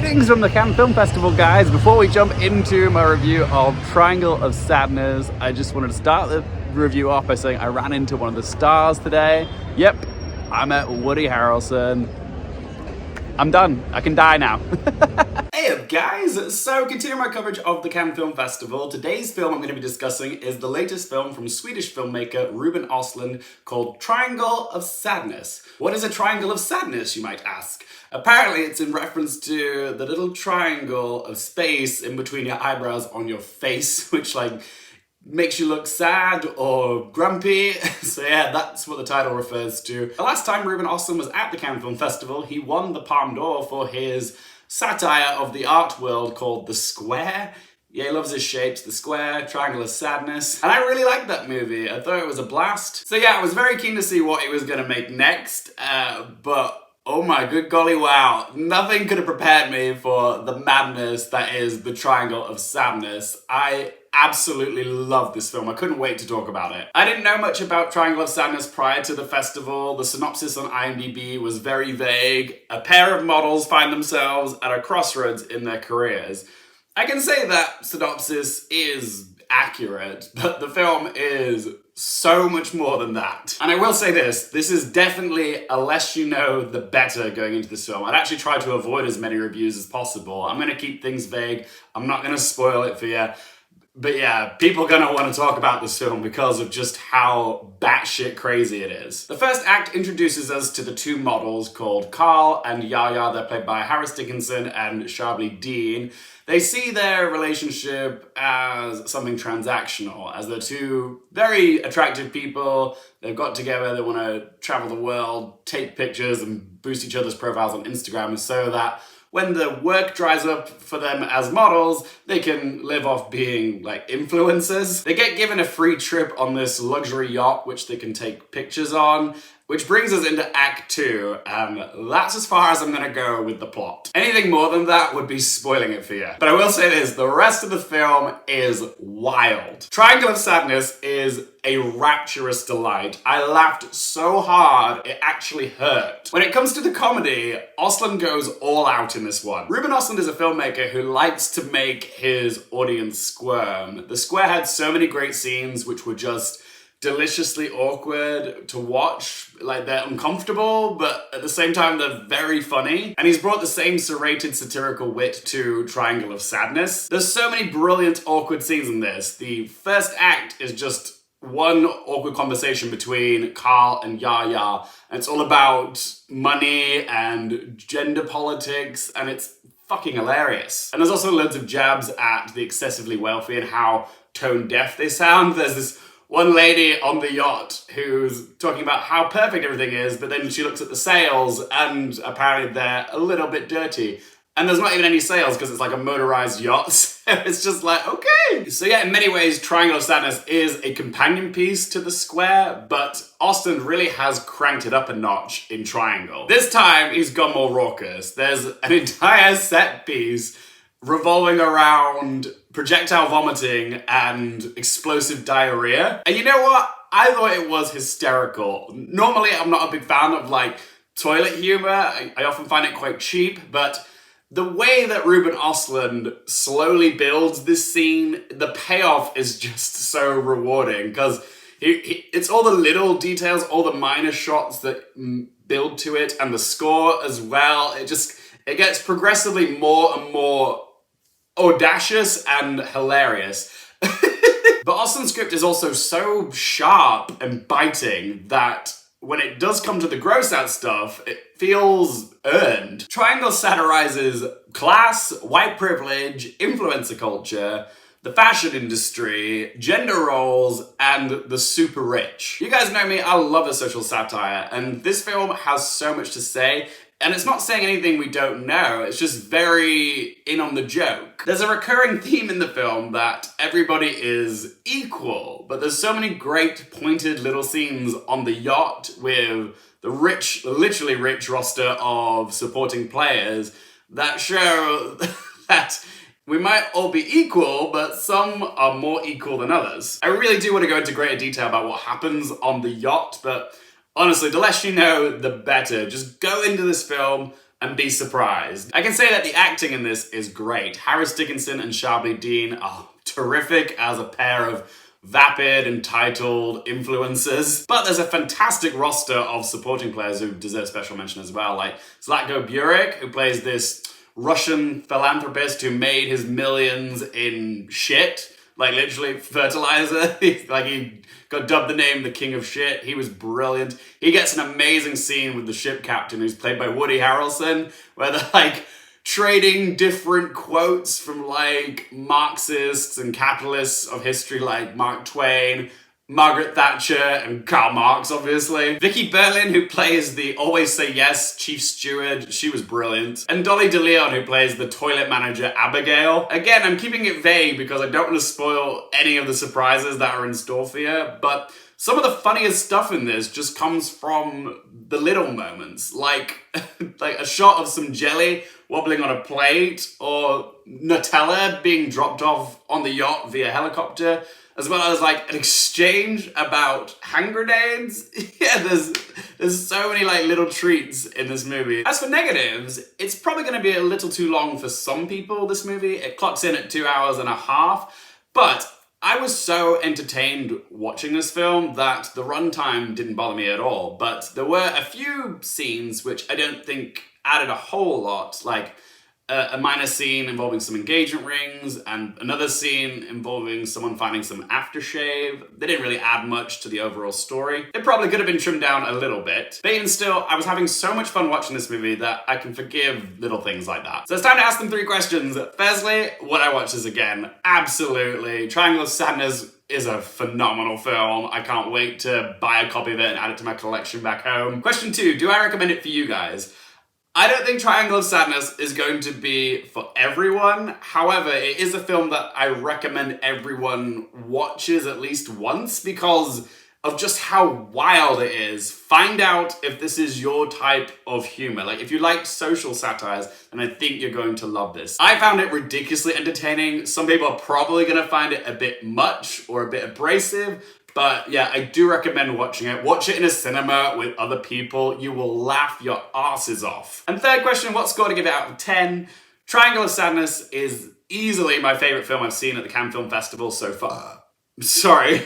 Greetings from the Cannes Film Festival, guys. Before we jump into my review of Triangle of Sadness, I just wanted to start the review off by saying I ran into one of the stars today. Yep, I met Woody Harrelson. I'm done. I can die now. Hey up, guys! So, continuing my coverage of the Cannes Film Festival, today's film I'm going to be discussing is the latest film from Swedish filmmaker Ruben Östlund called Triangle of Sadness. What is a triangle of sadness, you might ask? Apparently it's in reference to the little triangle of space in between your eyebrows on your face, which makes you look sad or grumpy. So yeah, that's what the title refers to. The last time Ruben Östlund was at the Cannes Film Festival, he won the Palme d'Or for his satire of the art world called The Square. Yeah, he loves his shapes, The Square, Triangle of Sadness. And I really liked that movie. I thought it was a blast. So yeah, I was very keen to see what he was gonna make next, but oh my good golly wow, nothing could have prepared me for the madness that is the Triangle of Sadness. I absolutely love this film. I couldn't wait to talk about it. I didn't know much about Triangle of Sadness prior to the festival. The synopsis on IMDb was very vague. A pair of models find themselves at a crossroads in their careers. I can say that synopsis is accurate, but the film is so much more than that. And I will say this is definitely a less you know, the better going into this film. I'd actually try to avoid as many reviews as possible. I'm gonna keep things vague. I'm not gonna spoil it for you. But yeah, people are gonna want to talk about this film because of just how batshit crazy it is. The first act introduces us to the two models called Carl and Yaya. They're played by Harris Dickinson and Charlbi. They see their relationship as something transactional, as they're two very attractive people. They've got together, they want to travel the world, take pictures and boost each other's profiles on Instagram so that when the work dries up for them as models, they can live off being like influencers. They get given a free trip on this luxury yacht, which they can take pictures on, which brings us into Act 2, and that's as far as I'm gonna go with the plot. Anything more than that would be spoiling it for you. But I will say this, the rest of the film is wild. Triangle of Sadness is a rapturous delight. I laughed so hard, it actually hurt. When it comes to the comedy, Östlund goes all out in this one. Ruben Östlund is a filmmaker who likes to make his audience squirm. The Square had so many great scenes which were just deliciously awkward to watch. Like, they're uncomfortable, but at the same time they're very funny. And he's brought the same serrated satirical wit to Triangle of Sadness. There's so many brilliant awkward scenes in this. The first act is just one awkward conversation between Carl and Yaya, and it's all about money and gender politics, and it's fucking hilarious. And there's also loads of jabs at the excessively wealthy and how tone deaf they sound. There's this one lady on the yacht who's talking about how perfect everything is, but then she looks at the sails and apparently they're a little bit dirty. And there's not even any sails because it's like a motorized yacht. So it's just like, okay. So yeah, in many ways, Triangle of Sadness is a companion piece to The Square, but Östlund really has cranked it up a notch in Triangle. This time, he's gone more raucous. There's an entire set piece revolving around projectile vomiting and explosive diarrhea. And you know what? I thought it was hysterical. Normally, I'm not a big fan of toilet humor. I often find it quite cheap, but the way that Ruben Östlund slowly builds this scene, the payoff is just so rewarding because it's all the little details, all the minor shots that build to it, and the score as well. It gets progressively more and more audacious and hilarious. But Östlund's script is also so sharp and biting that when it does come to the gross out stuff, it feels earned. Triangle satirizes class, white privilege, influencer culture, the fashion industry, gender roles, and the super rich. You guys know me, I love a social satire, and this film has so much to say. And it's not saying anything we don't know, it's just very in on the joke. There's a recurring theme in the film that everybody is equal, but there's so many great pointed little scenes on the yacht with the rich, literally rich roster of supporting players that show that we might all be equal, but some are more equal than others. I really do want to go into greater detail about what happens on the yacht, but honestly, the less you know, the better. Just go into this film and be surprised. I can say that the acting in this is great. Harris Dickinson and Charlbi are terrific as a pair of vapid, entitled influencers. But there's a fantastic roster of supporting players who deserve special mention as well, like Zlatko Burek, who plays this Russian philanthropist who made his millions in shit, like literally fertilizer. Like he got dubbed the name the King of Shit. He was brilliant. He gets an amazing scene with the ship captain, who's played by Woody Harrelson, where they're like trading different quotes from like Marxists and capitalists of history like Mark Twain, Margaret Thatcher, and Karl Marx, obviously. Vicky Berlin, who plays the Always Say Yes chief steward, she was brilliant. And Dolly DeLeon, who plays the toilet manager Abigail. Again, I'm keeping it vague because I don't want to spoil any of the surprises that are in store for you, but some of the funniest stuff in this just comes from the little moments, like a shot of some jelly wobbling on a plate, or Nutella being dropped off on the yacht via helicopter, as well as like an exchange about hand grenades. Yeah, there's so many like little treats in this movie. As for negatives, it's probably going to be a little too long for some people, this movie. It clocks in at 2 hours and a half, but I was so entertained watching this film that the runtime didn't bother me at all. But there were a few scenes which I don't think added a whole lot, like a minor scene involving some engagement rings and another scene involving someone finding some aftershave. They didn't really add much to the overall story. They probably could have been trimmed down a little bit. But even still, I was having so much fun watching this movie that I can forgive little things like that. So it's time to ask them 3 questions. Firstly, would I watch this again? Absolutely. Triangle of Sadness is a phenomenal film. I can't wait to buy a copy of it and add it to my collection back home. Question 2, do I recommend it for you guys? I don't think Triangle of Sadness is going to be for everyone. However, it is a film that I recommend everyone watches at least once because of just how wild it is. Find out if this is your type of humor. Like, if you like social satires, then I think you're going to love this. I found it ridiculously entertaining. Some people are probably going to find it a bit much or a bit abrasive. But yeah, I do recommend watching it. Watch it in a cinema with other people. You will laugh your asses off. And third question, what score to give it out of 10? Triangle of Sadness is easily my favorite film I've seen at the Cannes Film Festival so far. Sorry.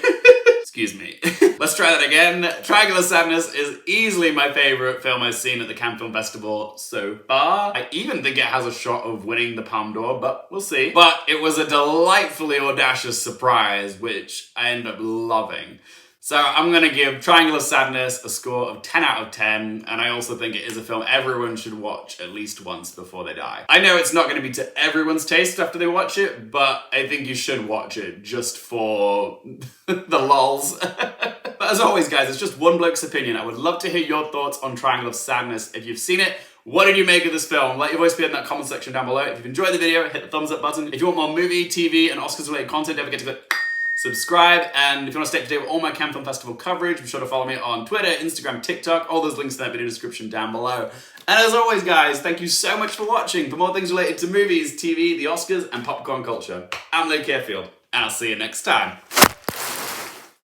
Excuse me. Let's try that again. Triangle of Sadness is easily my favorite film I've seen at the Cannes Film Festival so far. I even think it has a shot of winning the Palme d'Or, but we'll see. But it was a delightfully audacious surprise, which I ended up loving. So I'm gonna give Triangle of Sadness a score of 10 out of 10, and I also think it is a film everyone should watch at least once before they die. I know it's not gonna be to everyone's taste after they watch it, but I think you should watch it just for the lulz. But as always, guys, it's just one bloke's opinion. I would love to hear your thoughts on Triangle of Sadness. If you've seen it, what did you make of this film? Let your voice be in that comment section down below. If you've enjoyed the video, hit the thumbs up button. If you want more movie, TV, and Oscars-related content, don't forget to click subscribe, and if you want to stay up to date with all my Cannes Film Festival coverage, be sure to follow me on Twitter, Instagram, TikTok, all those links in that video description down below. And as always, guys, thank you so much for watching. For more things related to movies, TV, the Oscars, and popcorn culture, I'm Luke Carefield, and I'll see you next time.